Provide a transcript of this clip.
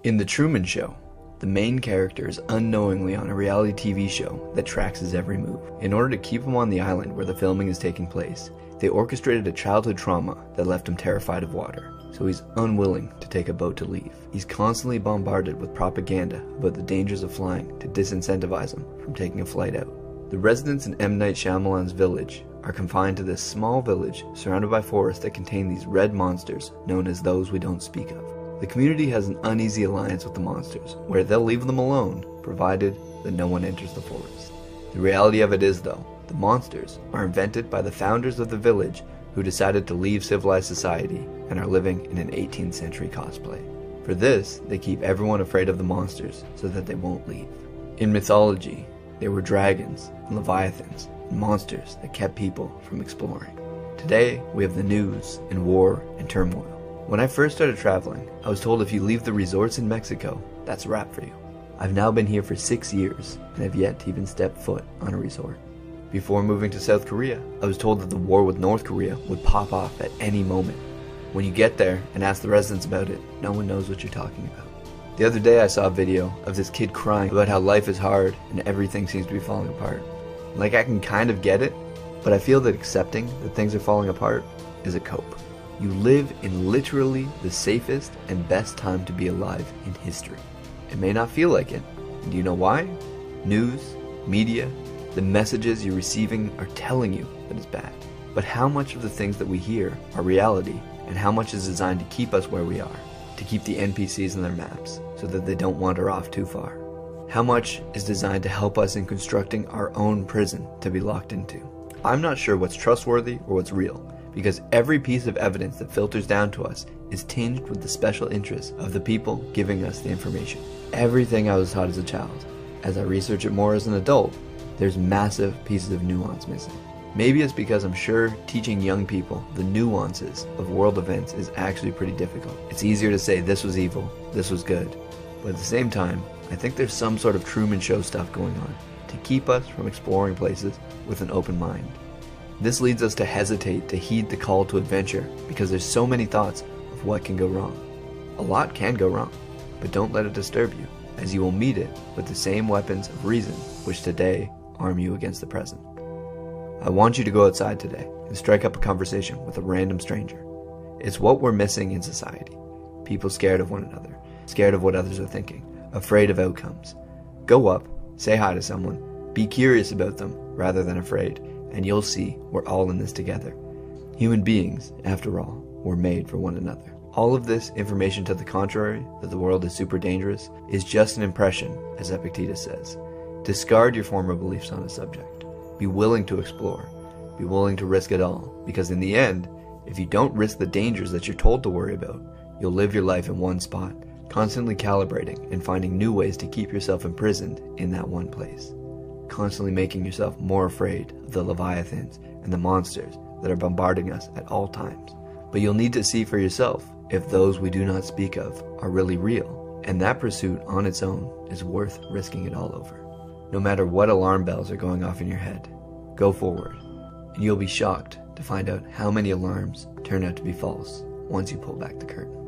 In The Truman Show, the main character is unknowingly on a reality TV show that tracks his every move. In order to keep him on the island where the filming is taking place, they orchestrated a childhood trauma that left him terrified of water, so he's unwilling to take a boat to leave. He's constantly bombarded with propaganda about the dangers of flying to disincentivize him from taking a flight out. The residents in M. Night Shyamalan's village are confined to this small village surrounded by forests that contain these red monsters known as those we don't speak of. The community has an uneasy alliance with the monsters, where they'll leave them alone, provided that no one enters the forest. The reality of it is, though, the monsters are invented by the founders of the village who decided to leave civilized society and are living in an 18th century cosplay. For this, they keep everyone afraid of the monsters so that they won't leave. In mythology, there were dragons and leviathans and monsters that kept people from exploring. Today, we have the news and war and turmoil. When I first started traveling, I was told if you leave the resorts in Mexico, that's a wrap for you. I've now been here for 6 years and have yet to even step foot on a resort. Before moving to South Korea, I was told that the war with North Korea would pop off at any moment. When you get there and ask the residents about it, no one knows what you're talking about. The other day I saw a video of this kid crying about how life is hard and everything seems to be falling apart. Like, I can kind of get it, but I feel that accepting that things are falling apart is a cope. You live in literally the safest and best time to be alive in history. It may not feel like it, and do you know why? News, media, the messages you're receiving are telling you that it's bad. But how much of the things that we hear are reality, and how much is designed to keep us where we are, to keep the NPCs in their maps, so that they don't wander off too far? How much is designed to help us in constructing our own prison to be locked into? I'm not sure what's trustworthy or what's real, because every piece of evidence that filters down to us is tinged with the special interests of the people giving us the information. Everything I was taught as a child, as I research it more as an adult, there's massive pieces of nuance missing. Maybe it's because I'm sure teaching young people the nuances of world events is actually pretty difficult. It's easier to say this was evil, this was good, but at the same time, I think there's some sort of Truman Show stuff going on to keep us from exploring places with an open mind. This leads us to hesitate to heed the call to adventure because there's so many thoughts of what can go wrong. A lot can go wrong, but don't let it disturb you, as you will meet it with the same weapons of reason which today arm you against the present. I want you to go outside today and strike up a conversation with a random stranger. It's what we're missing in society. People scared of one another, scared of what others are thinking, afraid of outcomes. Go up, say hi to someone, be curious about them rather than afraid, and you'll see we're all in this together. Human beings, after all, were made for one another. All of this information to the contrary, that the world is super dangerous, is just an impression, as Epictetus says. Discard your former beliefs on a subject. Be willing to explore. Be willing to risk it all, because in the end, if you don't risk the dangers that you're told to worry about, you'll live your life in one spot, constantly calibrating and finding new ways to keep yourself imprisoned in that one place. Constantly making yourself more afraid of the leviathans and the monsters that are bombarding us at all times. But you'll need to see for yourself if those we do not speak of are really real, and that pursuit on its own is worth risking it all over. No matter what alarm bells are going off in your head, go forward, and you'll be shocked to find out how many alarms turn out to be false once you pull back the curtain.